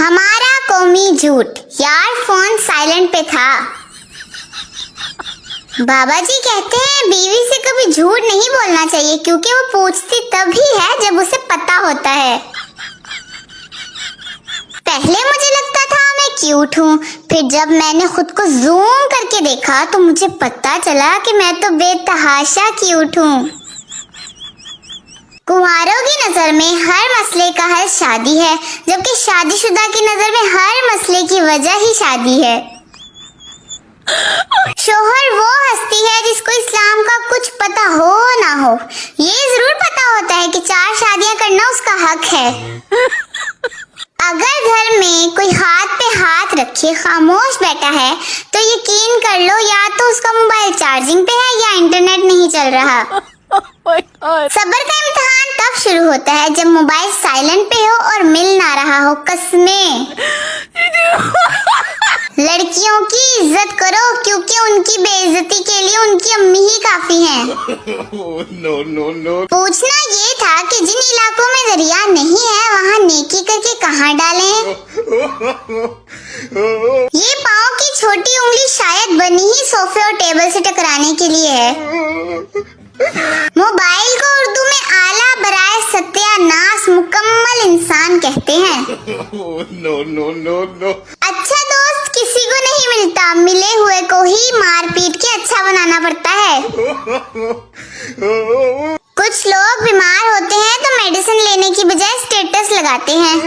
हमारा कौमी झूठ। यार फोन साइलेंट पे था। बाबा जी कहते हैं बीवी से कभी झूठ नहीं बोलना चाहिए क्योंकि वो पूछती तभी है जब उसे पता होता है। पहले मुझे लगता था मैं क्यूट हूँ, फिर जब मैंने खुद को जूम करके देखा तो मुझे पता चला कि मैं तो बेतहाशा क्यूट हूँ। कुंवारों की नजर में हर मसले का हल शादी है, जबकि शादीशुदा की नजर में हर मसले की वजह ही शादी है। शोहर वो हस्ती है जिसको इस्लाम का कुछ पता हो ना हो। ये जरूर पता होता है कि 4 शादियां करना उसका हक है। अगर घर में कोई हाथ पे हाथ रखे खामोश बैठा है तो यकीन कर लो या तो उसका मोबाइल चार्जिंग पे है या इंटरनेट नहीं चल रहा। सब्र का इम्तिहान तब शुरू होता है जब मोबाइल साइलेंट पे हो और मिल ना रहा हो कसमें। लड़कियों की इज्जत करो क्योंकि उनकी बेइज्जती के लिए उनकी अम्मी ही काफी हैं। पूछना ये था कि जिन इलाकों में दरिया नहीं है वहाँ नेकी करके कहाँ डालें। ये पाँव की छोटी उंगली शायद बनी ही सोफे और टेबल से टकराने के लिए है। मोबाइल को उर्दू में आला बराए सत्यानाश मुकम्मल इंसान कहते हैं। अच्छा दोस्त किसी को नहीं मिलता, मिले हुए को ही मार पीट के अच्छा बनाना पड़ता है। कुछ लोग बीमार होते हैं तो मेडिसिन लेने की बजाय स्टेटस लगाते हैं।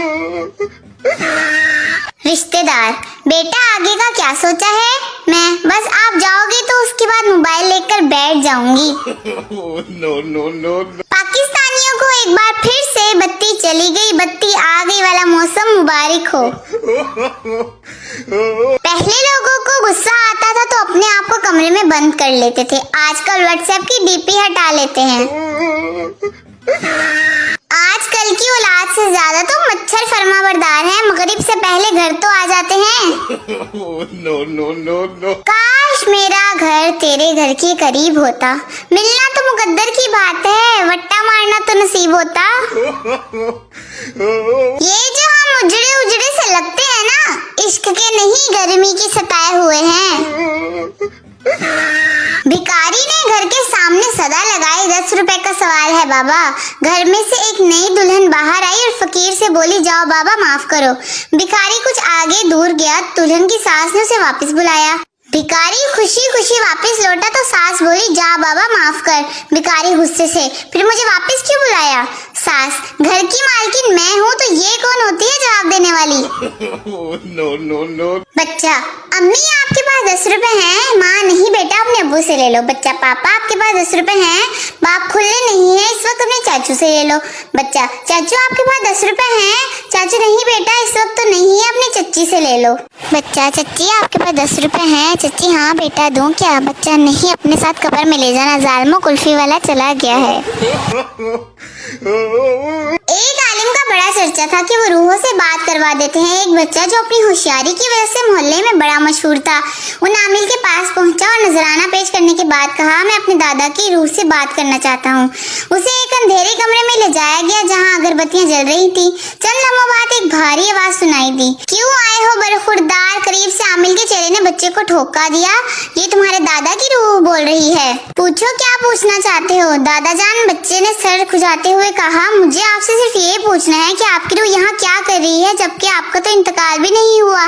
रिश्तेदार, बेटा आगे का क्या सोचा है? मैं बस आप जाओगे तो उसके बाद मोबाइल लेकर बैठ जाऊंगी। पाकिस्तानियों को एक बार फिर से बत्ती चली गई बत्ती आ गई वाला मौसम मुबारक हो। पहले लोगों को गुस्सा आता था तो अपने आप को कमरे में बंद कर लेते थे, आजकल व्हाट्सएप की डीपी हटा लेते हैं। आजकल की औलाद से ज्यादा तो मच्छर फरमाबरदार है, मगरिब से पहले घर तो आ जाते हैं। काश मेरा घर तेरे घर के करीब होता, मिलना तो मुकद्दर की बात है, वट्टा मारना तो नसीब होता। ये जो हम उजड़े उजड़े से लगते हैं ना, इश्क के नहीं गर्मी की सताए हुए हैं। भिखारी ने घर के सामने सदा लगाई 10 रुपए का सवाल है बाबा। घर में से एक नई दुल्हन बाहर आई और फकीर से बोली जाओ बाबा माफ करो। भिखारी कुछ आगे दूर गया, दुल्हन की सास ने उसे वापस बुलाया। भिखारी खुशी खुशी वापस लौटा तो सास बोली जा बाबा माफ कर। भिखारी गुस्से से फिर मुझे वापस क्यों बुलाया? सास, घर की मालकिन मैं हूँ तो ये कौन होती है जवाब देने वाली? बच्चा, अम्मी आपके पास 10 रुपए हैं? माँ, नहीं बेटा अपने अब्बू से ले लो। बच्चा, पापा आपके पास 10 रुपए हैं? बाप खुले नहीं है, इस वक्त अपने चाचू से ले लो। बच्चा, चाचू आपके पास 10 रुपए हैं? चाचू, नहीं बेटा इस वक्त तो नहीं है, अपनी चच्ची से ले लो। बच्चा, चच्ची आपके पास 10 रुपए हैं? चच्ची, हाँ बेटा दूं क्या? बच्चा, नहीं अपने साथ कब्र में ले जाना, जालिमो कुल्फी वाला चला गया है। एक आलिम का बड़ा चर्चा था कि वो रूहों से बात करवा देते हैं। एक बच्चा जो अपनी होशियारी की वजह से मोहल्ले में बड़ा मशहूर था, उन आमिल के पास पहुंचा और नजराना पेश करने के बाद कहा मैं अपने दादा की रूह से बात करना चाहता हूँ। उसे एक अंधेरे कमरे में ले जाया गया जहाँ अगरबत्तियां जल रही थी। चंद लम्हों बाद एक भारी आवाज सुनाई दी, क्यों आए हो बरखुरदार? करीब से आमिल के चेहरे ने बच्चे को ठोका दिया, ये तुम्हारे दादा की रूह बोल रही है। पूछो क्या पूछना चाहते हो? दादा जान, बच्चे ने सर खुजाते हुए कहा, मुझे आपसे सिर्फ ये पूछना है कि आपकी रूह यहाँ क्या कर रही है जबकि आपका तो इंतकाल भी नहीं हुआ।